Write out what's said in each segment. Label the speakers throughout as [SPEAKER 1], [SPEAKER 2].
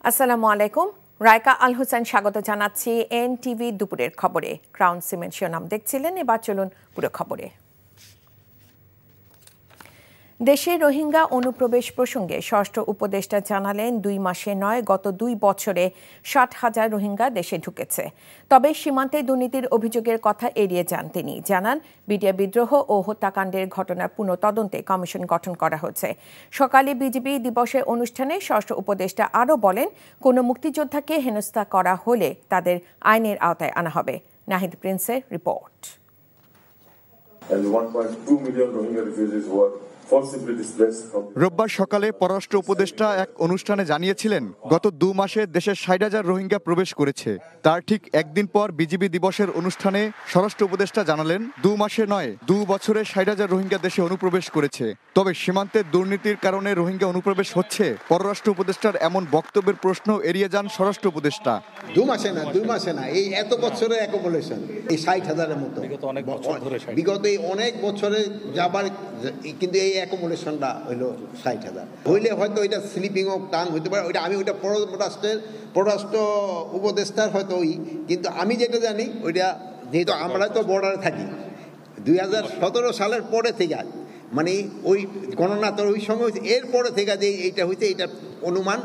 [SPEAKER 1] আসসালামু আলাইকুম। রায়কা আল হোসেন স্বাগত জানাচ্ছি এনটিভি দুপুরের খবরে। ক্রাউন সিমেন্ট শিরোনাম দেখছিলেন, এবার চলুন পুরো খবরে। দেশে রোহিঙ্গা অনুপ্রবেশ প্রসঙ্গে স্বরাষ্ট্র উপদেষ্টা জানালেন, 2 মাসে নয়, গত 2 বছরে 60,000 রোহিঙ্গা দেশে ঢুকেছে। তবে সীমান্তে দুর্নীতির অভিযোগের কথা এড়িয়ে যান তিনি। জানান, বিডিআর বিদ্রোহ ও হত্যাকাণ্ডের ঘটনার পুনঃতদন্তে কমিশন গঠন করা হয়েছে। সকালে বিজিবি দিবসের অনুষ্ঠানে স্বরাষ্ট্র উপদেষ্টা আরও বলেন, কোনো মুক্তিযোদ্ধাকে হেনস্থা করা হলে তাদের আইনের আওতায় আনা হবে। নাহিদ প্রিন্সের রিপোর্ট।
[SPEAKER 2] রোববার সকালে পররাষ্ট্র উপদেষ্টা এক অনুষ্ঠানে জানিয়েছিলেন, গত 2 মাসে দেশে 60,000 রোহিঙ্গা প্রবেশ করেছে। তার ঠিক একদিন পর বিজিবি দিবসের অনুষ্ঠানে স্বরাষ্ট্র উপদেষ্টা জানালেন, 2 মাসে নয়, 2 বছরে 60,000 রোহিঙ্গা দেশে অনুপ্রবেশ করেছে। তবে সীমান্তে দুর্নীতির কারণে রোহিঙ্গা অনুপ্রবেশ হচ্ছে, পররাষ্ট্র উপদেষ্টার এমন বক্তব্যের প্রশ্ন এড়িয়ে যান স্বরাষ্ট্র উপদেষ্টা।
[SPEAKER 3] 2 মাসে না, এই এত বছরের অ্যাকুমুলেশন, এই 60,000-এর মতো বিগত অনেক বছরে যাবার, কিন্তু এই অ্যাকুমুলেশনটা হইলো 60,000 হইলে হয়তো এটা স্লিপিং অফ টাং হইতে পারে। ওইটা আমি ওইটা পররাষ্ট্র উপদেষ্টার হয়তো কিন্তু আমি যেটা জানি, ওইটা যেহেতু আমরা তো বর্ডারে থাকি 2017 সালের পরে থেকে, মানে ওই গণনা তো ওই সময় হয়েছে, এরপরে থেকে যে এইটা হয়েছে, এইটা অনুমান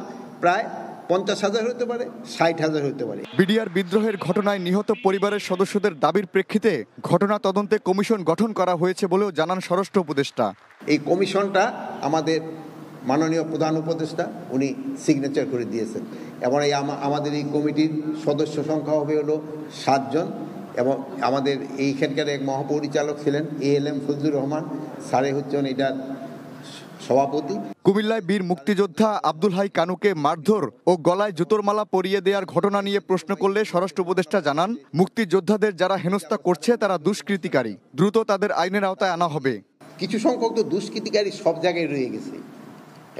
[SPEAKER 3] প্রায় 50,000 হতে পারে, 60,000 হতে পারে।
[SPEAKER 2] বিডিআর বিদ্রোহের ঘটনায় নিহত পরিবারের সদস্যদের দাবির প্রেক্ষিতে ঘটনা তদন্তে কমিশন গঠন করা হয়েছে বলেও জানান স্বরাষ্ট্র উপদেষ্টা।
[SPEAKER 3] এই কমিশনটা আমাদের মাননীয় প্রধান উপদেষ্টা উনি সিগনেচার করে দিয়েছেন, এবং আমাদের এই কমিটির সদস্য সংখ্যা হবে হলো 7 জন, এবং আমাদের এইখানকার এক মহাপরিচালক ছিলেন ALM ফজলুর রহমান স্যারে হচ্ছেন এটার সভাপতি।
[SPEAKER 2] কুমিল্লায় বীর মুক্তিযোদ্ধা আব্দুল হাই কানুকে মারধর ও গলায় জুতোর মালা পরিয়ে দেওয়ার ঘটনা নিয়ে প্রশ্ন করলে স্বরাষ্ট্র উপদেষ্টা জানান, মুক্তিযোদ্ধাদের যারা হেনস্থা করছে তারা দুষ্কৃতিকারী, দ্রুত তাদের আইনের আওতায় আনা হবে।
[SPEAKER 3] কিছু সংখ্যক তো দুষ্কৃতিকারী সব জায়গায় রয়ে গেছে,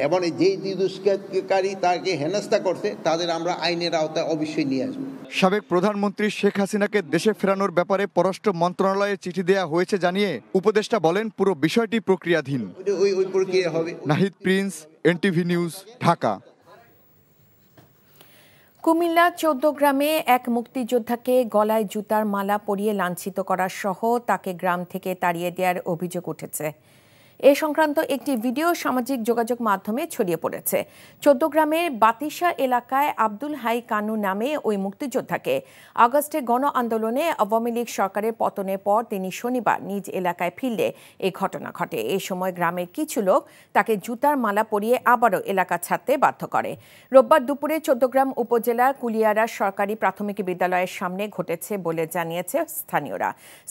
[SPEAKER 3] এবং যেই দুষ্কৃতিকারী তাকে হেনস্থা করছে তাদের আমরা আইনের আওতায় অবশ্যই নিয়ে আসবো।
[SPEAKER 2] সাবেক প্রধানমন্ত্রী শেখ হাসিনাকে দেশে ফেরানোর ব্যাপারে পররাষ্ট্র মন্ত্রণালয়ে চিঠি দেওয়া হয়েছে জানিয়ে উপদেষ্টা বলেন, পুরো বিষয়টি প্রক্রিয়াধীন।
[SPEAKER 3] ওই প্রক্রিয়া হবে।
[SPEAKER 2] Nahid Prince, NTV news, Dhaka.
[SPEAKER 1] Comilla 14 গ্রামে এক মুক্তিযোদ্ধাকে গলায় জুতার মালা পরিয়ে লাঞ্ছিত করা সহ তাকে গ্রাম থেকে তাড়িয়ে দেওয়ার অভিযোগ উঠেছে। এ সংক্রান্ত একটি ভিডিও সামাজিক যোগাযোগ মাধ্যমে ছড়িয়ে পড়েছে। 14 গ্রামের বাতিশা এলাকায় আব্দুল হাই কানু নামে ওই মুক্তিযোদ্ধাকে আগস্টে গণ আন্দোলনে আওয়ামী লীগ সরকারের পতনের পর তিনি শনিবার নিজ এলাকায় ফিরলে এই ঘটনা ঘটে। এ সময় গ্রামের কিছু লোক তাকে জুতার মালা পরিয়ে আবারও এলাকা ছাড়তে বাধ্য করে। রোববার দুপুরে 14 গ্রাম উপজেলার কুলিয়ারা সরকারি প্রাথমিক বিদ্যালয়ের সামনে ঘটেছে বলে জানিয়েছে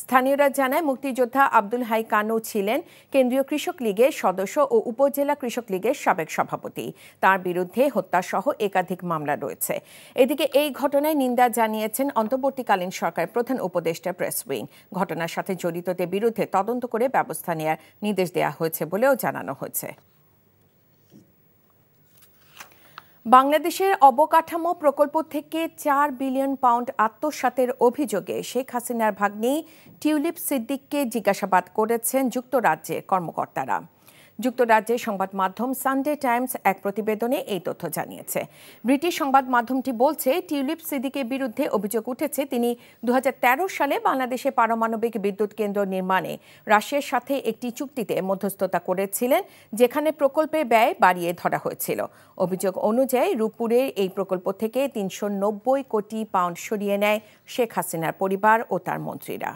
[SPEAKER 1] স্থানীয়রা জানায়, মুক্তিযোদ্ধা আব্দুল হাই কানু ছিলেন কেন্দ্রীয় কৃষক লীগের সদস্য ও উপজেলা কৃষক লীগের সাবেক সভাপতি। তার বিরুদ্ধে হত্যাসহ একাধিক মামলা রয়েছে। এদিকে এই ঘটনায় নিন্দা জানিয়েছেন অন্তর্বর্তীকালীন সরকারের প্রধান উপদেষ্টা প্রেস উইং। ঘটনার সাথে জড়িতদের বিরুদ্ধে তদন্ত করে ব্যবস্থা নেওয়ার নির্দেশ দেওয়া হয়েছে বলেও জানানো হয়েছে। বাংলাদেশের অবকাঠামো প্রকল্প থেকে 4 বিলিয়ন পাউন্ড আত্মসাতের অভিযোগে শেখ হাসিনার ভাগ্নি টিউলিপ সিদ্দিককে জিজ্ঞাসাবাদ করেছেন যুক্তরাজ্যের কর্মকর্তারা। যুক্তরাজ্যের সংবাদ মাধ্যম সানডে টাইমস এক প্রতিবেদনে এই তথ্য জানিয়েছে। ব্রিটিশ সংবাদ মাধ্যমটি বলছে, টিউলিপ সিদ্দিকের বিরুদ্ধে অভিযোগ উঠেছে তিনি 2013 সালে বাংলাদেশে পারমাণবিক বিদ্যুৎ কেন্দ্র নির্মাণে রাশিয়ার সাথে একটি চুক্তিতে মধ্যস্থতা করেছিলেন, যেখানে প্রকল্পের ব্যয় বাড়িয়ে ধরা হয়েছিল। অভিযোগ অনুযায়ী রূপপুরের এই প্রকল্প থেকে 390 কোটি পাউন্ড সরিয়ে নেয় শেখ হাসিনার পরিবার ও তার মন্ত্রীরা।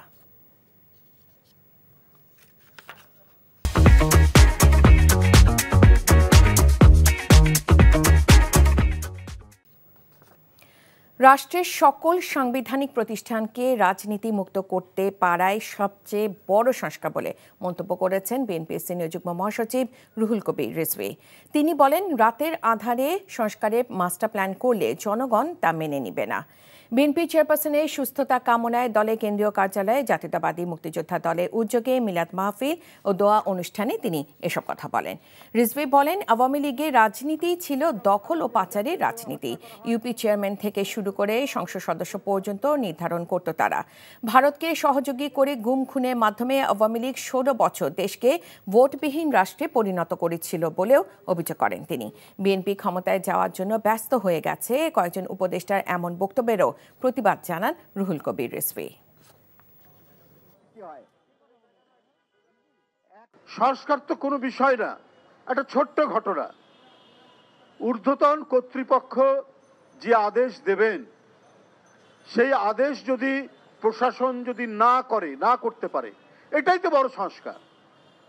[SPEAKER 1] রাষ্ট্রের সকল সাংবিধানিক প্রতিষ্ঠানকে রাজনীতি মুক্ত করতে পারাই সবচেয়ে বড় সংস্কার বলে মন্তব্য করেছেন বিএনপির সিনিয়র যুগ্ম মহাসচিব রুহুল কবির রিজভী। তিনি বলেন, রাতের আধারে সংস্কারের মাস্টার প্ল্যান করলে জনগণ তা মেনে নিবে না। বিএনপি চেয়ারপারসনের সুস্থতা কামনায় দলের কেন্দ্রীয় কার্যালয়ে জাতীয়তাবাদী মুক্তিযোদ্ধা দলের উদ্যোগে মিলাদ মাহফিল ও দোয়া অনুষ্ঠানে তিনি এসব কথা বলেন। রিজভী বলেন, আওয়ামী লীগের রাজনীতি ছিল দখল ও পাচারের রাজনীতি। ইউপি চেয়ারম্যান থেকে শুরু করে সংসদ সদস্য পর্যন্ত নির্ধারণ করত তারা। ভারতকে সহযোগী করে গুম খুনের মাধ্যমে আওয়ামী লীগ 16 বছর দেশকে ভোটবিহীন রাষ্ট্রে পরিণত করেছিল বলেও অভিযোগ করেন তিনি। বিএনপি ক্ষমতায় যাওয়ার জন্য ব্যস্ত হয়ে গেছে, কয়েকজন উপদেষ্টার এমন বক্তব্যেরও প্রতিবাদ জানান রুহুল কবির রিজভী।
[SPEAKER 4] সংস্কার তো কোনো বিষয় না, একটা ছোট্ট ঘটনা। ঊর্ধ্বতন কর্তৃপক্ষ যে আদেশ দেবেন, সেই আদেশ যদি প্রশাসন যদি না করতে পারে, এটাই তো বড় সংস্কার।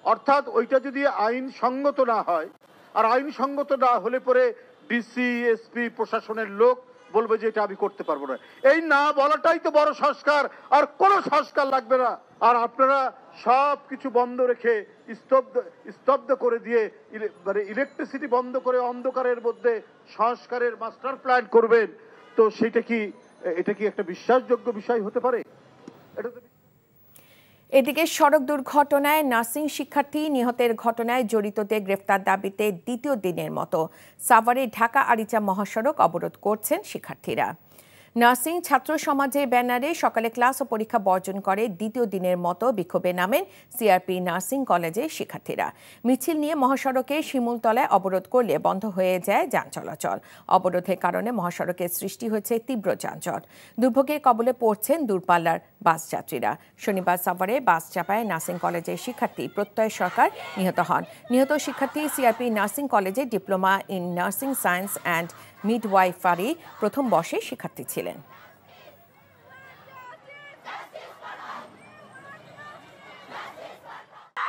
[SPEAKER 4] অর্থাৎ ওইটা যদি আইনসঙ্গত না হয়, আর আইনসঙ্গত না হলে পরে ডিসি, এসপি, প্রশাসনের লোক বলবে যে এটা আমি করতে পারবো না। এই না বলাটাই তো বড় সংস্কার, আর কোনো সংস্কার লাগবে না। আর আপনারা সব কিছু বন্ধ রেখে স্তব্ধ করে দিয়ে, মানে ইলেকট্রিসিটি বন্ধ করে অন্ধকারের মধ্যে সংস্কারের মাস্টার প্ল্যান করবেন, তো এটা কি একটা বিশ্বাসযোগ্য বিষয় হতে পারে? এটা তো।
[SPEAKER 1] এদিকে সড়ক দুর্ঘটনায় নার্সিং শিক্ষার্থী নিহতের ঘটনায় জড়িতদের গ্রেফতার দাবিতে দ্বিতীয় দিনের মতো সাভারে ঢাকা আরিচা মহাসড়ক অবরোধ করছেন শিক্ষার্থীরা। নার্সিং ছাত্র সমাজের ব্যানারে সকালে ক্লাস ও পরীক্ষা বর্জন করে দ্বিতীয় দিনের মতো বিক্ষোভে নামেন সিআরপি নার্সিং কলেজের শিক্ষার্থীরা। মিছিল নিয়ে মহাসড়কে শিমুলতলায় অবরোধ করলে বন্ধ হয়ে যায় যান চলাচল। অবরোধের কারণে মহাসড়কের সৃষ্টি হয়েছে তীব্র যানজট। দুর্ভোগের কবলে পড়ছেন দূরপাল্লার বাস যাত্রীরা। শনিবার সাভারে বাস চাপায় নার্সিং কলেজের শিক্ষার্থী প্রত্যয় সরকার নিহত হন। নিহত শিক্ষার্থী সিআরপি নার্সিং কলেজে diploma in nursing science and midwifery প্রথম বর্ষের শিক্ষার্থী ছিলেন।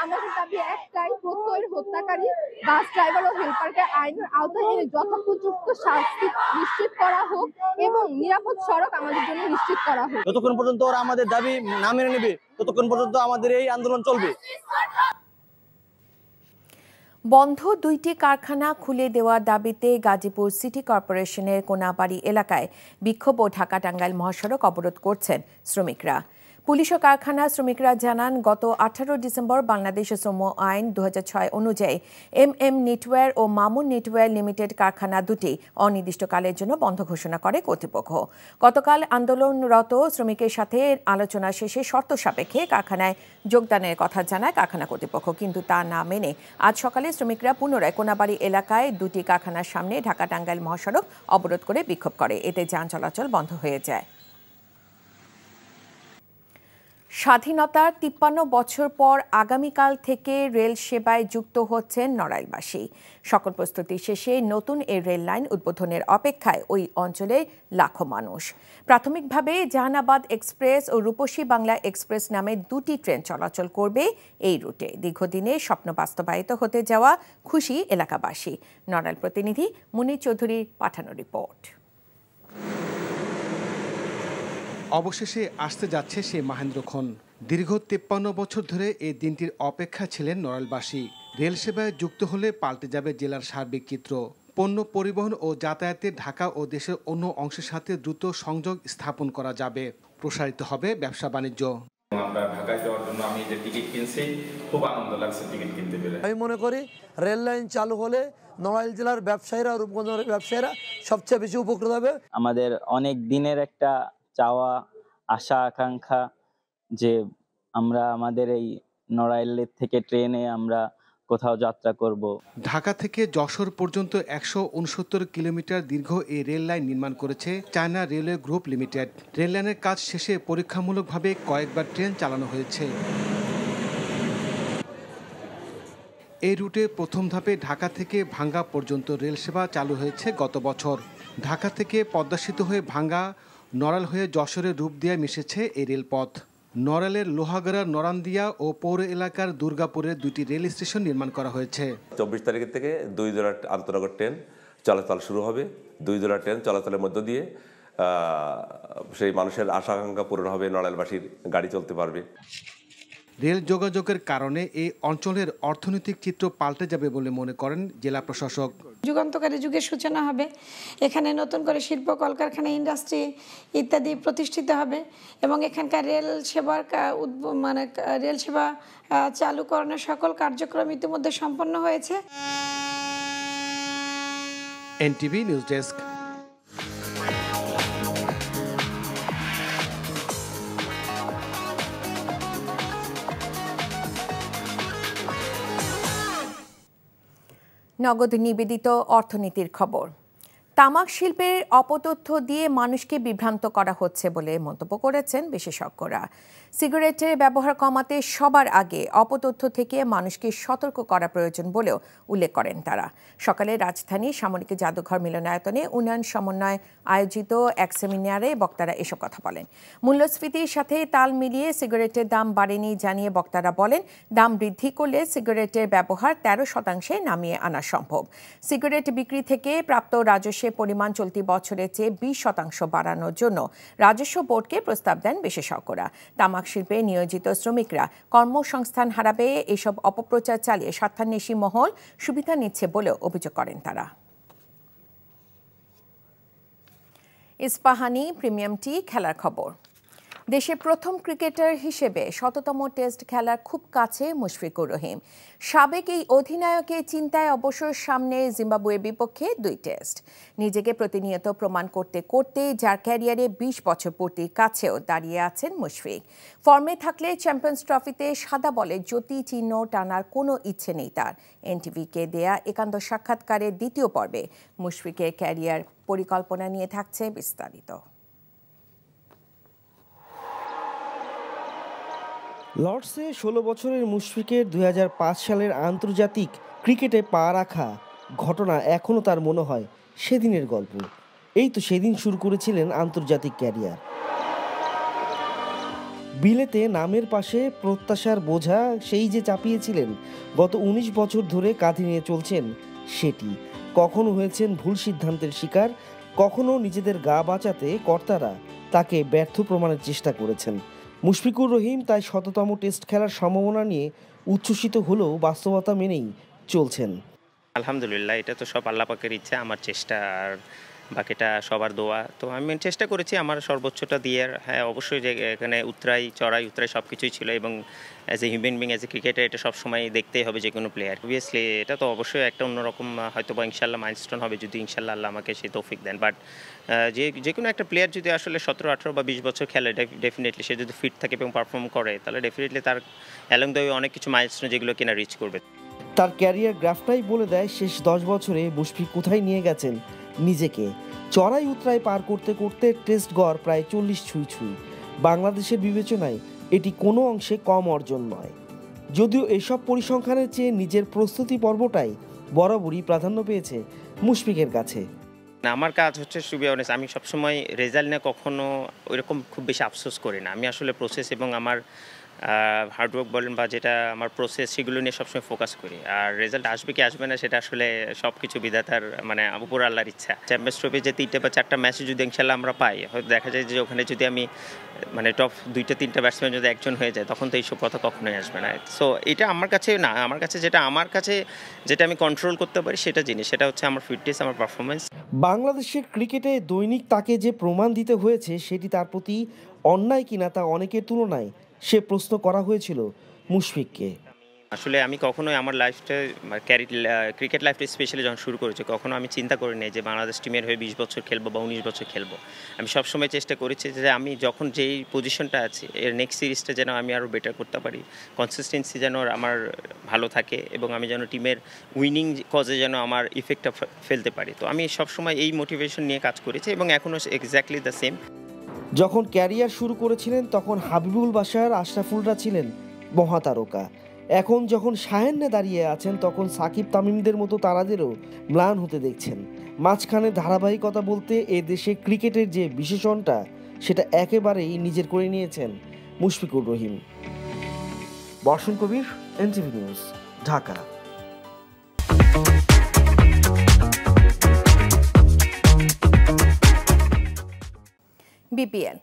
[SPEAKER 5] আমাদের দাবি একটাই, প্রত্যয়ের হত্যাকারী বাস ড্রাইভার ও হেল্পারকে আইনের আওতায় এনে যথোপযুক্ত শাস্তি নিশ্চিত করা হোক এবং নিরাপদ সড়ক আমাদের জন্য নিশ্চিত করা হোক।
[SPEAKER 6] যতক্ষণ পর্যন্ত ওরা আমাদের দাবি না মেনে নেবে, ততক্ষণ পর্যন্ত আমাদের এই আন্দোলন চলবে।
[SPEAKER 1] বন্ধ 2টি কারখানা খুলে দেওয়ার দাবিতে গাজীপুর সিটি কর্পোরেশনের কোনাবাড়ি এলাকায় বিক্ষোভ ও ঢাকা টাঙ্গাইল মহাসড়ক অবরোধ করছেন শ্রমিকরা। পুলিশ ও কারখানা শ্রমিকরা জানান, গত 18 ডিসেম্বর বাংলাদেশ শ্রম আইন 2006 অনুযায়ী নেটওয়্যার ও মামুন নেটওয়্যার লিমিটেড কারখানা দুটি অনির্দিষ্টকালের জন্য বন্ধ ঘোষণা করে কর্তৃপক্ষ। গতকাল আন্দোলনরত শ্রমিকের সাথে আলোচনা শেষে শর্ত সাপেক্ষে কারখানায় যোগদানের কথা জানায় কারখানা কর্তৃপক্ষ, কিন্তু তা না মেনে আজ সকালে শ্রমিকরা পুনরায় কোনাবাড়ি এলাকায় দুটি কারখানার সামনে ঢাকা টাঙ্গাইল মহাসড়ক অবরোধ করে বিক্ষোভ করে। এতে যান চলাচল বন্ধ হয়ে যায়। স্বাধীনতার 53 বছর পর আগামীকাল থেকে রেল সেবায় যুক্ত হচ্ছেন নড়াইলবাসী। সকল প্রস্তুতি শেষে নতুন এই রেল লাইন উদ্বোধনের অপেক্ষায় ওই অঞ্চলে লাখো মানুষ। প্রাথমিকভাবে জাহানাবাদ এক্সপ্রেস ও রূপসী বাংলা এক্সপ্রেস নামে দুটি ট্রেন চলাচল করবে এই রুটে। দীর্ঘদিনের স্বপ্ন বাস্তবায়িত হতে যাওয়া খুশি এলাকাবাসী। নড়াইল প্রতিনিধি মুনির চৌধুরীর পাঠানো রিপোর্ট।
[SPEAKER 7] অবশেষে আসতে যাচ্ছে সেই মাহেন্দ্রক্ষণ। দীর্ঘ 53 বছর ধরে এই দিনটির অপেক্ষা ছিলেন নড়াইলবাসী। রেল সেবায় যুক্ত হলে পাল্টে যাবে জেলার সার্বিক চিত্র। পণ্য পরিবহন ও যাতায়াতে ঢাকা ও দেশের অন্য অংশের সাথে দ্রুত সংযোগ স্থাপন করা যাবে। প্রসারিত হবে ব্যবসা বাণিজ্য।
[SPEAKER 8] আমরা ঢাকায় যাওয়ার জন্য আমি যে টিকিট কিনছি, খুব আনন্দ লাগছে টিকিট কিনতে পেরে।
[SPEAKER 9] আমি মনে করি রেল লাইন চালু হলে নড়াইল জেলার ব্যবসায়ীরা, রূপগঞ্জের ব্যবসায়ীরা সবচেয়ে বেশি উপকৃত হবে।
[SPEAKER 10] আমাদের অনেক দিনের একটা চাওয়া, আশা, আকাঙ্ক্ষা যে আমরা আমাদের এই নড়াইলের থেকে ট্রেনে আমরা কোথাও যাত্রা করব।
[SPEAKER 7] ঢাকা থেকে যশোর পর্যন্ত 169 কিলোমিটার দীর্ঘ এই রেল লাইন নির্মাণ করেছে China railway group limited. Rail লাইনের কাজ শেষে পরীক্ষামূলকভাবে কয়েকবার ট্রেন চালানো হয়েছে। এই রুটে প্রথম ধাপে ঢাকা থেকে ভাঙ্গা পর্যন্ত রেল সেবা চালু হয়েছে গত বছর। ঢাকা থেকে পদ্মা সেতু হয়ে ভাঙ্গা, নড়াইল হয়ে যশোরের রূপদিয়া মিশেছে এই রেলপথ। নড়াইলের লোহাগড়ার নরান্দিয়া ও পৌর এলাকার দুর্গাপুরে দুটি রেল স্টেশন নির্মাণ করা হয়েছে।
[SPEAKER 11] 24 তারিখের থেকে 2 জোড়া আন্তনগর ট্রেন চলাচল শুরু হবে। 2 জোড়া ট্রেন চলাচলের মধ্য দিয়ে সেই মানুষের আশা আকাঙ্ক্ষা পূরণ হবে, নড়াইলবাসীর গাড়ি চলতে পারবে।
[SPEAKER 7] রেল যোগাযোগের কারণে এই অঞ্চলের অর্থনৈতিক চিত্র পাল্টে যাবে বলে মনে করেন জেলা প্রশাসক।
[SPEAKER 12] যুগান্তকারী যুগের সূচনা হবে, এখানে নতুন করে শিল্প, কলকারখানা, ইন্ডাস্ট্রি ইত্যাদি প্রতিষ্ঠিত হবে এবং এখানকার রেল সেবা চালুকরণের সকল কার্যক্রম ইতিমধ্যে সম্পন্ন হয়েছে।
[SPEAKER 7] NTV news desk.
[SPEAKER 1] নগদ নিবেদিত অর্থনীতির খবর। তামাক শিল্পের অপতথ্য দিয়ে মানুষকে বিভ্রান্ত করা হচ্ছে বলে মন্তব্য করেছেন বিশেষজ্ঞরা। সিগারেটের ব্যবহার কমাতে সবার আগে অপতথ্য থেকে মানুষকে সতর্ক করা প্রয়োজন বলেও উল্লেখ করেন তারা। সকালে রাজধানী সামরিক জাদুঘর মিলনায়তনে উন্নয়ন সমন্বয় আয়োজিত এক সেমিনারে বক্তারা এসব কথা বলেন। মূল্যস্ফীতির সাথে তাল মিলিয়ে সিগারেটের দাম বাড়েনি জানিয়ে বক্তারা বলেন, দাম বৃদ্ধি করলে সিগারেটের ব্যবহার 13% নামিয়ে আনা সম্ভব। সিগারেট বিক্রি থেকে প্রাপ্ত রাজস্বের পরিমাণ চলতি বছরের চেয়ে 20% বাড়ানোর জন্য রাজস্ব বোর্ডকে প্রস্তাব দেন বিশেষজ্ঞরা। তামাক শিল্পে নিয়োজিত শ্রমিকরা কর্মসংস্থান হারাবে, এসব অপপ্রচার চালিয়ে স্বার্থান্বেষী মহল সুবিধা নিচ্ছে বলেও অভিযোগ করেন তারা। ইস্পাহানি প্রিমিয়াম টি খেলার খবর। দেশের প্রথম ক্রিকেটার হিসেবে 100তম টেস্ট খেলার খুব কাছে মুশফিকুর রহিম। সাবেক এই অধিনায়কের চিন্তায় অবসর সামনে জিম্বাবুয়ের বিপক্ষে 2 টেস্ট। নিজেকে প্রতিনিয়ত প্রমাণ করতে করতে যার ক্যারিয়ারে 20 বছর পূর্তির কাছেও দাঁড়িয়ে আছেন মুশফিক। ফর্মে থাকলে চ্যাম্পিয়ন্স ট্রফিতে সাদা বলে জ্যোতি চিহ্ন টানার কোনো ইচ্ছে নেই তার। এনটিভিকে দেয়া একান্ত সাক্ষাৎকারের দ্বিতীয় পর্বে মুশফিকের ক্যারিয়ার পরিকল্পনা নিয়ে থাকছে বিস্তারিত।
[SPEAKER 13] লর্ডসে 16 বছরের মুশফিকের 2005 সালের আন্তর্জাতিক ক্রিকেটে পা রাখা ঘটনা এখনও তার মনে হয় সেদিনের গল্প। এই তো সেদিন শুরু করেছিলেন আন্তর্জাতিক ক্যারিয়ার। বিলেতে নামের পাশে প্রত্যাশার বোঝা সেই যে চাপিয়েছিলেন, গত 19 বছর ধরে কাঁধে নিয়ে চলছেন সেটি। কখনো হয়েছেন ভুল সিদ্ধান্তের শিকার, কখনো নিজেদের গা বাঁচাতে কর্তারা তাকে ব্যর্থ প্রমাণের চেষ্টা করেছেন। মুশফিকুর রহিম তাই 100তম টেস্ট খেলার সম্ভাবনা নিয়ে উচ্ছ্বসিত হলেও বাস্তবতা মেনেই চলছেন।
[SPEAKER 14] আলহামদুলিল্লাহ, এটা তো সব আল্লাহ পাকের ইচ্ছা, আমার চেষ্টা আর বাকিটা সবার দোয়া। তো আমি চেষ্টা করেছি আমার সর্বোচ্চটা দিয়ে। হ্যাঁ, অবশ্যই যে এখানে উতরাই চড়াই সব কিছুই ছিল এবং as a human being, as a cricketer এটা সবসময় দেখতেই হবে যে কোনো প্লেয়ার। অবভিয়াসলি এটা তো অবশ্যই একটা অন্যরকম হয়তো বা ইনশাল্লাহ মাইলস্টোন হবে যদি ইনশাল্লাহ আল্লাহ আমাকে সেই তৌফিক দেন। বাট যে কোনো একটা প্লেয়ার যদি আসলে 17, 18 বা 20 বছর খেলে, ডেফিনেটলি সে যদি ফিট থাকে এবং পারফর্ম করে, তাহলে ডেফিনেটলি তার অ্যালং দ্য ওয়ে অনেক কিছু মাইলস্টোন যেগুলো কিনা রিচ করবে।
[SPEAKER 13] তার ক্যারিয়ার গ্রাফটাই বলে দেয় শেষ 10 বছরে মুশফিক কোথায় নিয়ে গেছেন নিজেকে। চড়াই উতরাই পার করতে করতে টেস্ট গড় প্রায় 40 ছুঁই। বাংলাদেশের বিবেচনায় এটি কোনো অংশে কম অর্জন নয়। যদিও এসব পরিসংখ্যানের চেয়ে নিজের প্রস্তুতি পর্বটাই বরাবরই প্রাধান্য পেয়েছে মুশফিকের কাছে।
[SPEAKER 14] আমার কাজ হচ্ছে টু বি অনেস্ট, আমি সবসময় রেজাল্ট নিয়ে কখনো ওইরকম খুব বেশি আফসোস করি না। আমি আসলে প্রসেস এবং আমার হার্ডওয়ার্ক বলেন বা যেটা আমার প্রসেস, সেগুলো নিয়ে সবসময় ফোকাস করি। আর রেজাল্ট আসবে কি আসবে না সেটা আসলে সব কিছু বিধাতার উপর আল্লাহর ইচ্ছা। চ্যাম্পিয়ন্স ট্রফি যে 3টা বা 4টা ম্যাচে যদি ইনশাল্লাহ আমরা পাই, হয়তো দেখা যায় যে ওখানে যদি আমি টপ 2-3টা ব্যাটসম্যান যদি একজন হয়ে যায়, তখন তো এইসব কথা কখনোই আসবে না। সো এটা আমার কাছে না, আমার কাছে যেটা আমি কন্ট্রোল করতে পারি সেটা জিনিস, সেটা হচ্ছে আমার ফিটনেস, আমার পারফরমেন্স।
[SPEAKER 13] বাংলাদেশের ক্রিকেটে দৈনিক তাকে যে প্রমাণ দিতে হয়েছে সেটি তার প্রতি অন্যায় কিনা তা অনেকের তুলনায় সে প্রশ্ন করা হয়েছিল মুশফিককে।
[SPEAKER 14] আসলে আমি কখনোই আমার লাইফটা ক্রিকেট লাইফটা স্পেশালি যখন শুরু করেছি, কখনো আমি চিন্তা করিনি যে বাংলাদেশ টিমের হয়ে 20 বছর খেলবো বা 19 বছর খেলবো। আমি সবসময় চেষ্টা করেছি যে আমি যখন যেই পজিশনটা আছি, এর নেক্সট সিরিজটা যেন আমি আরও বেটার করতে পারি, কনসিস্টেন্সি যেন আমার ভালো থাকে এবং আমি যেন টিমের উইনিং কজে যেন আমার ইফেক্টটা ফেলতে পারি। তো আমি সবসময় এই মোটিভেশন নিয়ে কাজ করেছি এবং এখনও এক্স্যাক্টলি দ্য সেম।
[SPEAKER 13] যখন ক্যারিয়ার শুরু করেছিলেন তখন হাবিবুল বাশার, আশরাফুলরা ছিলেন মহাতারকা। এখন যখন শাহেন্নে দাঁড়িয়ে আছেন, তখন সাকিব তামিমদের মতো তারাদেরও ম্লান হতে দেখছেন। মাঝখানে ধারাবাহিকতা বলতে এ দেশে ক্রিকেটের যে বিশেষণটা, সেটা একেবারেই নিজের করে নিয়েছেন মুশফিকুর রহিম। বর্ষণ কবির, এনটিভি নিউজ, ঢাকা।
[SPEAKER 1] বিপিএল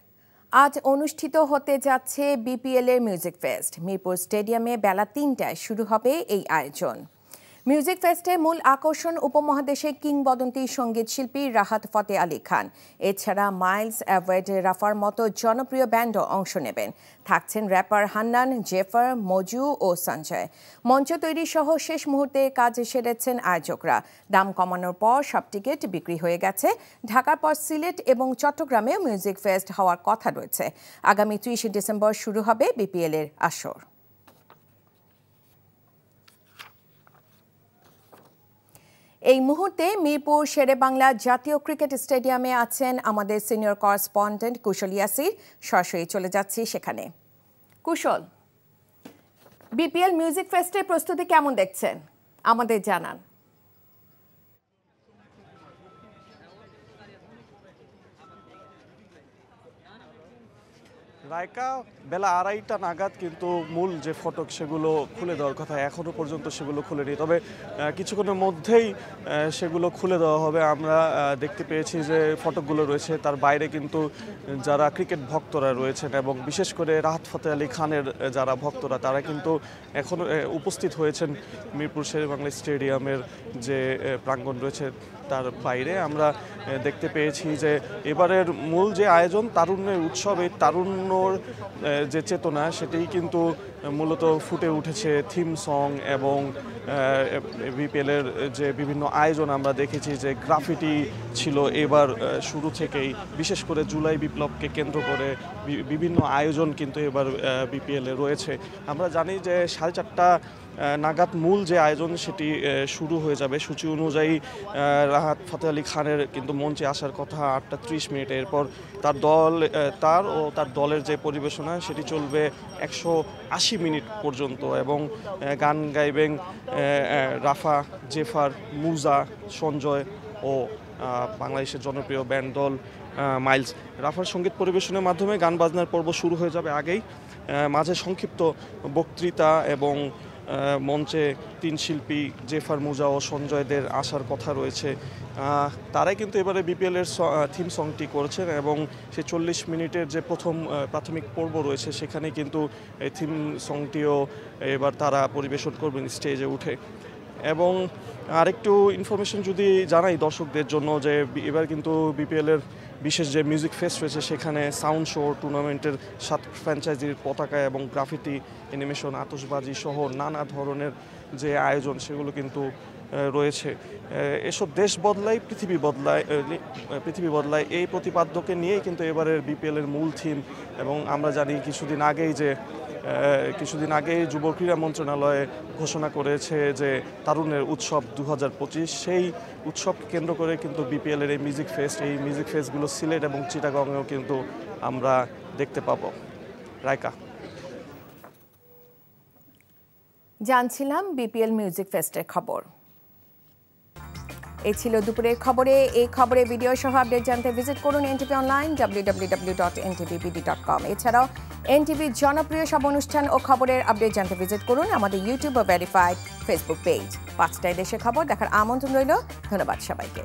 [SPEAKER 1] আজ অনুষ্ঠিত হতে যাচ্ছে বিপিএল এর মিউজিক ফেস্ট। মিরপুর স্টেডিয়ামে বেলা ৩টায় শুরু হবে এই আয়োজন। মিউজিক ফেস্টে মূল আকর্ষণ উপমহাদেশের কিংবদন্তি সঙ্গীত শিল্পী রাহাত ফতেহ আলী খান। এছাড়া মাইলস, অ্যাভয়েড, রাফার মতো জনপ্রিয় ব্যান্ডও অংশ নেবেন। থাকছেন র্যাপার হান্নান, জেফার, মজু ও সঞ্জয়। মঞ্চ তৈরি সহ শেষ মুহূর্তে কাজ সেরেছেন আয়োজকরা। দাম কমানোর পর সব টিকিট বিক্রি হয়ে গেছে। ঢাকার পর সিলেট এবং চট্টগ্রামেও মিউজিক ফেস্ট হওয়ার কথা রয়েছে। আগামী ৩০ ডিসেম্বর শুরু হবে বিপিএল এর আসর। এই মুহূর্তে মিরপুর শেরেবাংলা জাতীয় ক্রিকেট স্টেডিয়ামে আছেন আমাদের সিনিয়র করেসপন্ডেন্ট কুশল ইয়াসির। সরাসরি চলে যাচ্ছি সেখানে। কুশল, বিপিএল মিউজিক ফেস্টের প্রস্তুতি কেমন দেখছেন আমাদের জানান।
[SPEAKER 15] রায়কা বেলা ২:৩০ নাগাদ কিন্তু মূল যে ফটক সেগুলো খুলে দেওয়ার কথা, এখনও পর্যন্ত সেগুলো খুলেনি, তবে কিছুক্ষণের মধ্যেই সেগুলো খুলে দেওয়া হবে। আমরা দেখতে পেয়েছি যে ফটকগুলো রয়েছে, তার বাইরে কিন্তু যারা ক্রিকেট ভক্তরা রয়েছেন এবং বিশেষ করে রাহাত ফতেহ আলী খানের যারা ভক্তরা তারা কিন্তু এখনও উপস্থিত হয়েছেন মিরপুর শেরেবাংলা স্টেডিয়ামের যে প্রাঙ্গণ রয়েছে তার বাইরে। আমরা দেখতে পেয়েছি যে এবারের মূল যে আয়োজন তারুণ্যের উৎসব, এই তারুণ্যর যে চেতনা সেটাই কিন্তু মূলত ফুটে উঠেছে থিম সং এবং বিপিএলের যে বিভিন্ন আয়োজন আমরা দেখেছি যে গ্রাফিটি ছিল এবার শুরু থেকেই, বিশেষ করে জুলাই বিপ্লবকে কেন্দ্র করে বিভিন্ন আয়োজন কিন্তু এবার বিপিএলে রয়েছে। আমরা জানি যে 4:30 নাগাদ মূল যে আয়োজন সেটি শুরু হয়ে যাবে। সূচি অনুযায়ী রাহাত ফতেহ আলী খানের কিন্তু মঞ্চে আসার কথা 8:30। এরপর তার দলের যে পরিবেশনা সেটি চলবে 180 মিনিট পর্যন্ত এবং গান গাইবেন রাফা, জেফার, মুজা, সঞ্জয় ও বাংলাদেশের জনপ্রিয় ব্যান্ড দল মাইলস। রাফার সঙ্গীত পরিবেশনের মাধ্যমে গান বাজনার পর্ব শুরু হয়ে যাবে আগেই। মাঝে সংক্ষিপ্ত বক্তৃতা এবং মঞ্চে 3 শিল্পী জেফার, মুজা ও সঞ্জয়দের আসার কথা রয়েছে। তারাই কিন্তু এবারে বিপিএলের থিম সংটি করেছেন এবং সেই 40 মিনিটের যে প্রথম প্রাথমিক পর্ব রয়েছে সেখানে কিন্তু এই থিম সংটিও এবার তারা পরিবেশন করবেন স্টেজে উঠে। এবং আরেকটু ইনফরমেশন যদি জানাই দর্শকদের জন্য যে এবার কিন্তু বিপিএলের বিশেষ যে মিউজিক ফেস্ট রয়েছে সেখানে সাউন্ড শো, টুর্নামেন্টের 7 ফ্র্যাঞ্চাইজির পতাকা এবং গ্রাফিটি, অ্যানিমেশন, আতশবাজি সহ নানা ধরনের যে আয়োজন সেগুলো কিন্তু রয়েছে। এসব দেশ বদলায় পৃথিবী বদলায় এই প্রতিপাদ্যকে নিয়েই কিন্তু এবারের বিপিএলের মূল থিম। এবং আমরা জানি কিছুদিন আগেই যুব ক্রীড়া মন্ত্রণালয়ে ঘোষণা করেছে যে তারুণের উৎসব 2025। সেই উৎসবকে কেন্দ্র করে কিন্তু বিপিএলের এই মিউজিক ফেস্টগুলো সিলেট এবং চিটাগংয়েও কিন্তু আমরা দেখতে পাবো। রায়কা,
[SPEAKER 1] জানছিলাম বিপিএল মিউজিক ফেস্টের খবর। এই ছিল দুপুরের খবরে। এই খবরের ভিডিও সহ আপডেট জানতে ভিজিট করুন এনটিভি অনলাইন www.ntvb.com। এছাড়াও এনটিভির জনপ্রিয় সব অনুষ্ঠান ও খবরের আপডেট জানতে ভিজিট করুন আমাদের ইউটিউব ও ভেরিফাইড ফেসবুক পেজ। 5টায় দেশের খবর দেখার আমন্ত্রণ রইল। ধন্যবাদ সবাইকে।